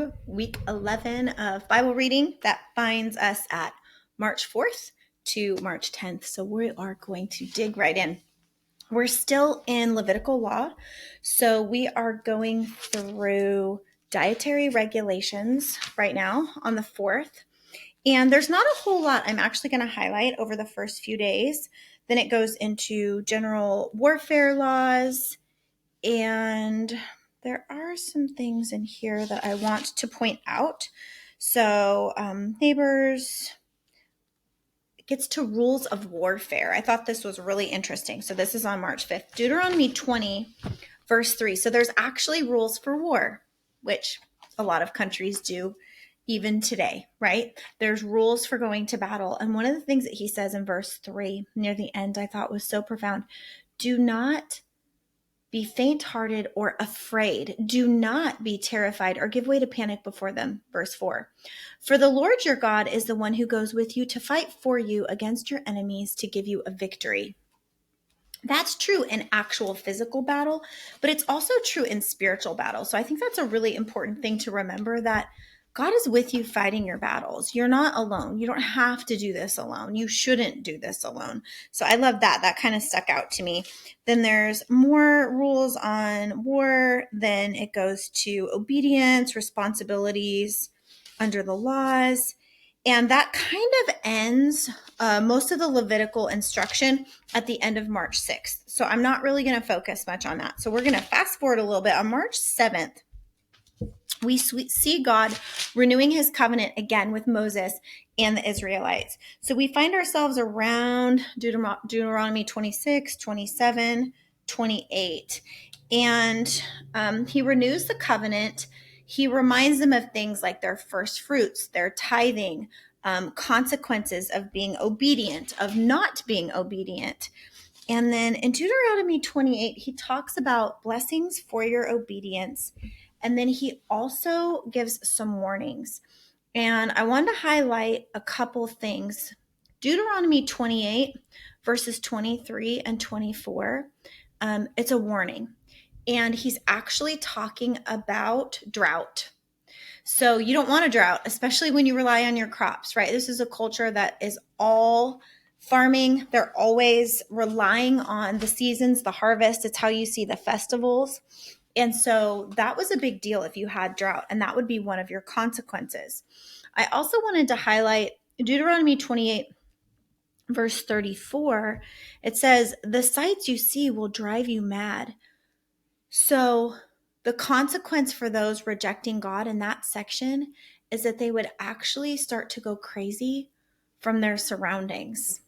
to week 11 of Bible reading. That finds us at March 4th to March 10th. So we are going to dig right in. We're still in Levitical law. So we are going through dietary regulations right now on the 4th. And there's not a whole lot I'm actually going to highlight over the first few days. Then it goes into general warfare laws, and there are some things in here that I want to point out. So neighbors, it gets to rules of warfare. I thought this was really interesting. So this is on March 5th. Deuteronomy 20, verse 3. So there's actually rules for war, which a lot of countries do even today, right? There's rules for going to battle. And one of the things that he says in verse 3 near the end I thought was so profound. Do not be faint-hearted or afraid. Do not be terrified or give way to panic before them. Verse 4. For the Lord your God is the one who goes with you to fight for you against your enemies to give you a victory. That's true in actual physical battle, but it's also true in spiritual battle. So I think that's a really important thing to remember, that God is with you fighting your battles. You're not alone. You don't have to do this alone. You shouldn't do this alone. So I love that. That kind of stuck out to me. Then there's more rules on war. Then it goes to obedience, responsibilities under the laws. And that kind of ends most of the Levitical instruction at the end of March 6th. So I'm not really going to focus much on that. So we're going to fast forward a little bit. On March 7th, we see God renewing his covenant again with Moses and the Israelites. So we find ourselves around Deuteronomy 26, 27, 28. And he renews the covenant. He reminds them of things like their first fruits, their tithing, consequences of being obedient, of not being obedient. And then in Deuteronomy 28, he talks about blessings for your obedience. And then he also gives some warnings. And I wanted to highlight a couple things. Deuteronomy 28, verses 23 and 24, it's a warning. And he's actually talking about drought. So you don't want a drought, especially when you rely on your crops, right? This is a culture that is all farming. They're always relying on the seasons, the harvest. It's how you see the festivals. And so that was a big deal if you had drought, and that would be one of your consequences. I also wanted to highlight Deuteronomy 28, verse 34. It says, the sights you see will drive you mad. So the consequence for those rejecting God in that section is that they would actually start to go crazy from their surroundings.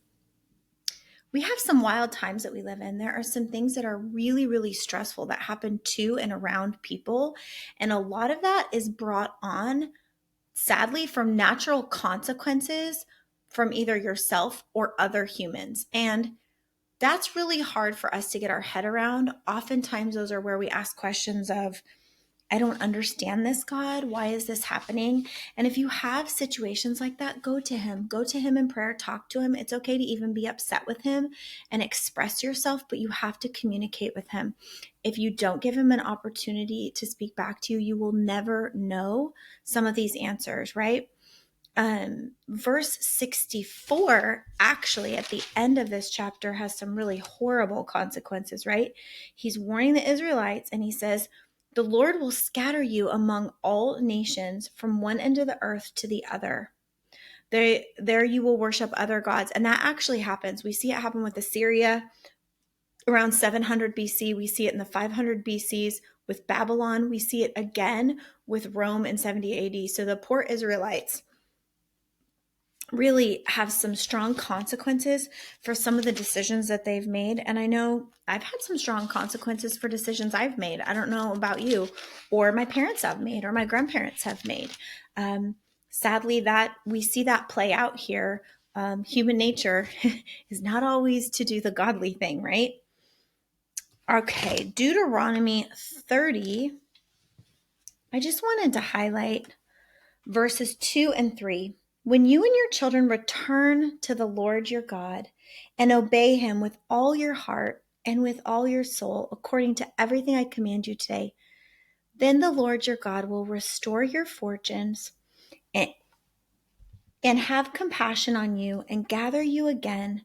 We have some wild times that we live in. There are some things that are really, really stressful that happen to and around people. And a lot of that is brought on, sadly, from natural consequences from either yourself or other humans. And that's really hard for us to get our head around. Oftentimes, those are where we ask questions of, I don't understand this, God. Why is this happening? And if you have situations like that, go to him. Go to him in prayer. Talk to him. It's okay to even be upset with him and express yourself, but you have to communicate with him. If you don't give him an opportunity to speak back to you, you will never know some of these answers, right? Verse 64, actually, at the end of this chapter, has some really horrible consequences, right? He's warning the Israelites, and he says, the Lord will scatter you among all nations from one end of the earth to the other. There you will worship other gods. And that actually happens. We see it happen with Assyria around 700 BC. We see it in the 500 BCs with Babylon. We see it again with Rome in 70 AD. So the poor Israelites really have some strong consequences for some of the decisions that they've made. And I know I've had some strong consequences for decisions I've made. I don't know about you, or my parents have made, or my grandparents have made. Sadly, that we see that play out here. Human nature is not always to do the godly thing, right? Okay, Deuteronomy 30. I just wanted to highlight verses 2 and 3. When you and your children return to the Lord your God and obey him with all your heart and with all your soul, according to everything I command you today, Then the Lord your God will restore your fortunes and, and have compassion on you and gather you again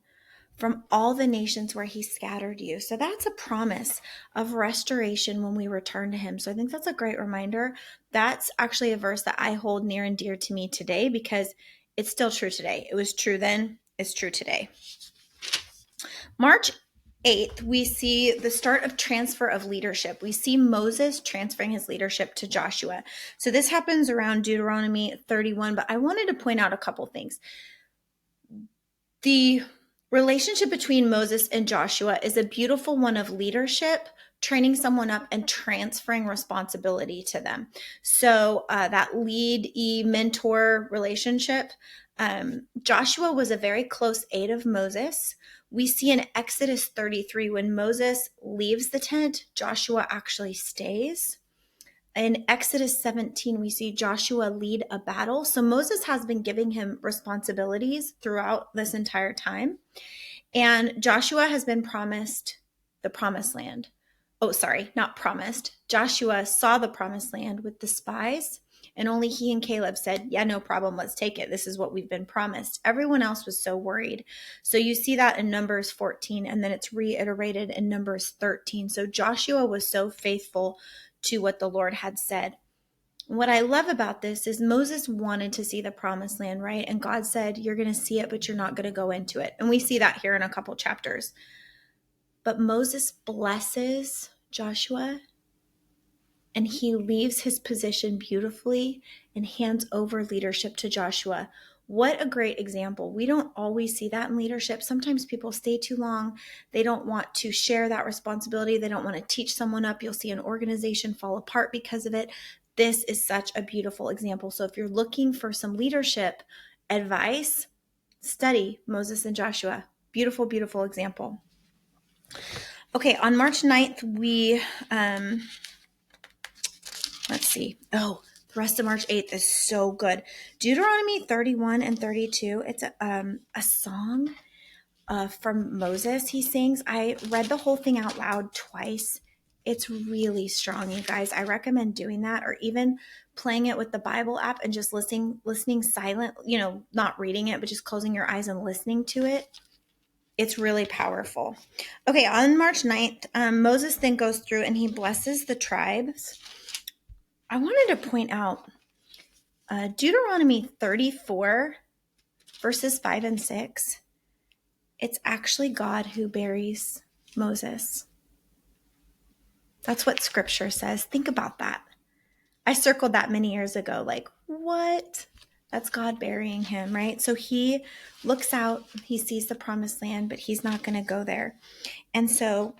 from all the nations where he scattered you. So that's a promise of restoration when we return to him. So I think that's a great reminder. That's actually a verse that I hold near and dear to me today because it's still true today. It was true then, it's true today. March 8th, we see the start of transfer of leadership. We see Moses transferring his leadership to Joshua. So this happens around Deuteronomy 31, but I wanted to point out a couple things. The relationship between Moses and Joshua is a beautiful one of leadership, training someone up and transferring responsibility to them. So that lead mentor relationship, Joshua was a very close aide of Moses. We see in Exodus 33, when Moses leaves the tent, Joshua actually stays. In Exodus 17, we see Joshua lead a battle. So Moses has been giving him responsibilities throughout this entire time. And Joshua has been promised the promised land. Oh, sorry, not promised. Joshua saw the promised land with the spies, and only he and Caleb said, yeah, no problem, let's take it. This is what we've been promised. Everyone else was so worried. So you see that in Numbers 14, and then it's reiterated in Numbers 13. So Joshua was so faithful to what the Lord had said. What I love about this is Moses wanted to see the promised land, right? And God said, you're going to see it, but you're not going to go into it. And we see that here in a couple chapters. But Moses blesses Joshua, and he leaves his position beautifully and hands over leadership to Joshua. What a great example. We don't always see that in leadership. Sometimes people stay too long. They don't want to share that responsibility. They don't want to teach someone up. You'll see an organization fall apart because of it. This is such a beautiful example. So if you're looking for some leadership advice, study Moses and Joshua. Beautiful, beautiful example. Okay, on March 9th, we, let's see. Oh, the rest of March 8th is so good. Deuteronomy 31 and 32, it's a song from Moses he sings. I read the whole thing out loud twice. It's really strong, you guys. I recommend doing that, or even playing it with the Bible app and just listening silent, not reading it, but just closing your eyes and listening to it. It's really powerful. Okay, on March 9th, Moses then goes through and he blesses the tribes. I wanted to point out Deuteronomy 34, verses 5 and 6. It's actually God who buries Moses. That's what scripture says. Think about that. I circled that many years ago. Like, what? That's God burying him, right? So he looks out, he sees the promised land, but he's not going to go there. And so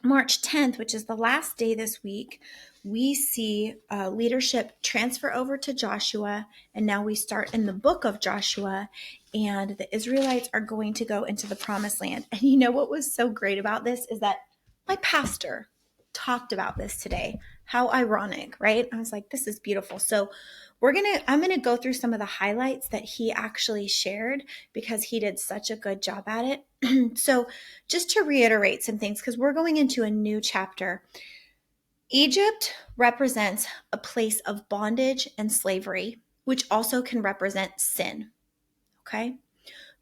March 10th, which is the last day this week, we see leadership transfer over to Joshua. And now we start in the book of Joshua, and the Israelites are going to go into the promised land. And you know what was so great about this is that my pastor talked about this today. How ironic, right? I was like, this is beautiful. So I'm going to go through some of the highlights that he actually shared because he did such a good job at it. So just to reiterate some things, because we're going into a new chapter. Egypt represents a place of bondage and slavery, which also can represent sin. Okay.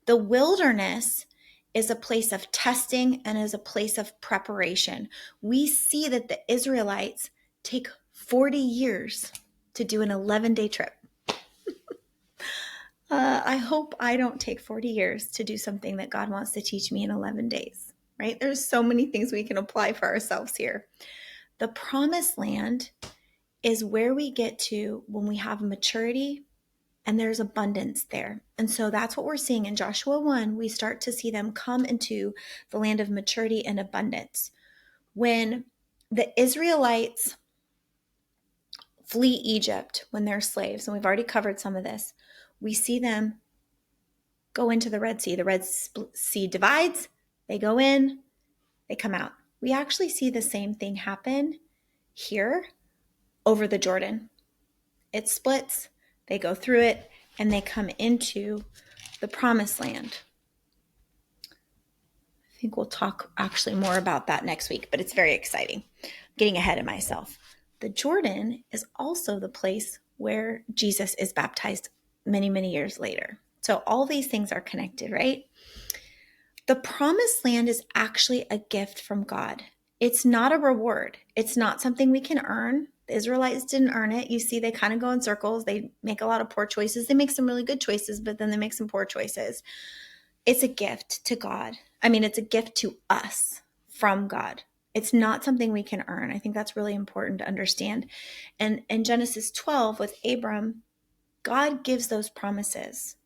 The wilderness is a place of testing and is a place of preparation. We see that the Israelites take 40 years to do an 11-day trip. I hope I don't take 40 years to do something that God wants to teach me in 11 days, right? There's so many things we can apply for ourselves here. The promised land is where we get to when we have maturity and there's abundance there. And so that's what we're seeing in Joshua 1. We start to see them come into the land of maturity and abundance. When the Israelites flee Egypt when they're slaves, and we've already covered some of this, we see them go into the Red Sea. The Red Sea divides, they go in, they come out. We actually see the same thing happen here over the Jordan. It splits, they go through it, and they come into the promised land. I think we'll talk actually more about that next week, but it's very exciting. I'm getting ahead of myself. the Jordan is also the place where Jesus is baptized many, many years later. So all these things are connected, right? The promised land is actually a gift from God. It's not a reward. It's not something we can earn. The Israelites didn't earn it. You see, they kind of go in circles. They make a lot of poor choices. They make some really good choices, but then they make some poor choices. It's a gift to God. I mean, it's a gift to us from God. It's not something we can earn. I think that's really important to understand. And in Genesis 12 with Abram, God gives those promises.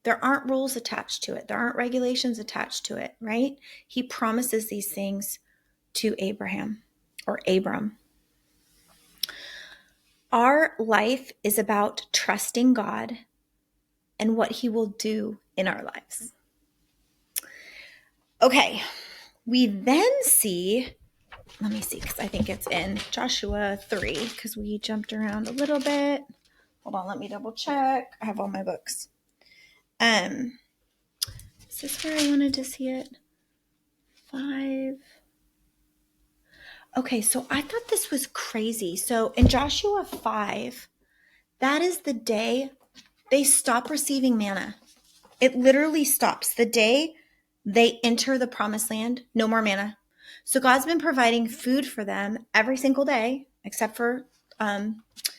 There aren't rules attached to it. There aren't regulations attached to it, right? He promises these things to Abraham or Abram. Our life is about trusting God and what he will do in our lives. Okay, we then see, let me see, because I think it's in Joshua 3, because we jumped around a little bit. Hold on, let me double check. I have all my books. Is this where I wanted to see it? 5. Okay, so I thought this was crazy. So in Joshua 5, that is the day they stop receiving manna. It literally stops. The day they enter the promised land, no more manna. So God's been providing food for them every single day, except for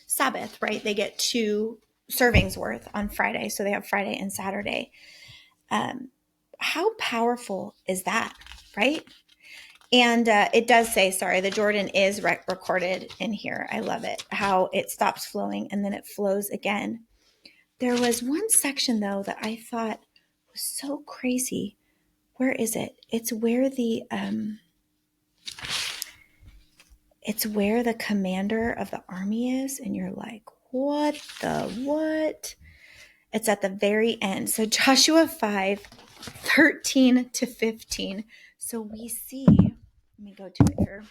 Sabbath, right? They get 2 servings worth on Friday. So they have Friday and Saturday. How powerful is that, right? And it does say, the Jordan is recorded in here. I love it, how it stops flowing and then it flows again. There was one section, though, that I thought was so crazy. Where is it? It's where the commander of the army is, and you're like, what? It's at the very end. So Joshua 5:13-15. So we see, let me go to it here.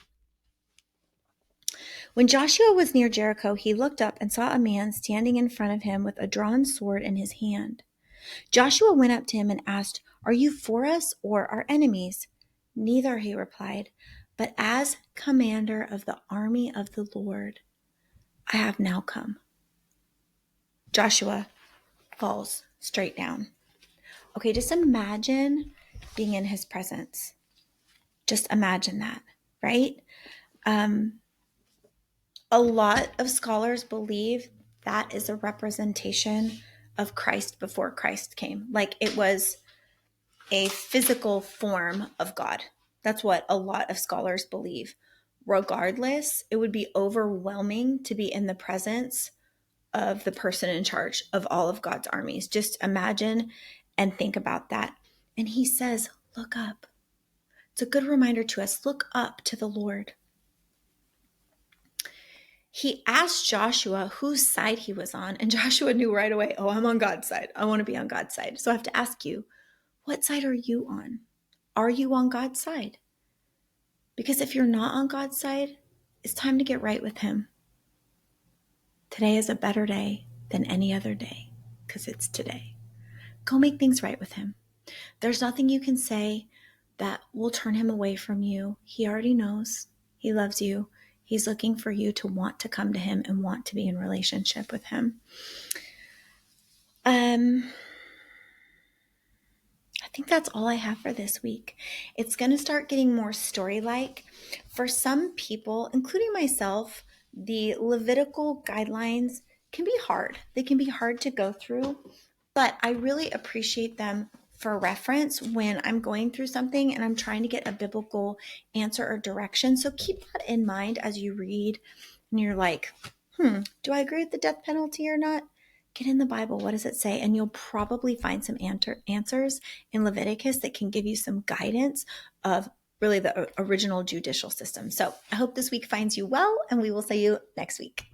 When Joshua was near Jericho, he looked up and saw a man standing in front of him with a drawn sword in his hand. Joshua went up to him and asked, "Are you for us or our enemies?" "Neither," he replied, "but as commander of the army of the Lord, I have now come." Joshua falls straight down. Okay, just imagine being in his presence. Just imagine that, right? A lot of scholars believe that is a representation of Christ before Christ came. Like it was a physical form of God. That's what a lot of scholars believe. Regardless, it would be overwhelming to be in the presence of the person in charge of all of God's armies. Just imagine and think about that. And he says, look up. It's a good reminder to us. Look up to the Lord. He asked Joshua whose side he was on, and Joshua knew right away, oh, I'm on God's side. I want to be on God's side. So I have to ask you, what side are you on? Are you on God's side? Because if you're not on God's side, it's time to get right with him. Today is a better day than any other day because it's today. Go make things right with him. There's nothing you can say that will turn him away from you. He already knows. He loves you. He's looking for you to want to come to him and want to be in relationship with him. I think that's all I have for this week. It's going to start getting more story-like. For some people, including myself, the Levitical guidelines can be hard. They can be hard to go through, but I really appreciate them for reference when I'm going through something and I'm trying to get a biblical answer or direction. So keep that in mind as you read and you're like, do I agree with the death penalty or not? Get in the Bible. What does it say? And you'll probably find some answers in Leviticus that can give you some guidance of really the original judicial system. So I hope this week finds you well, and we will see you next week.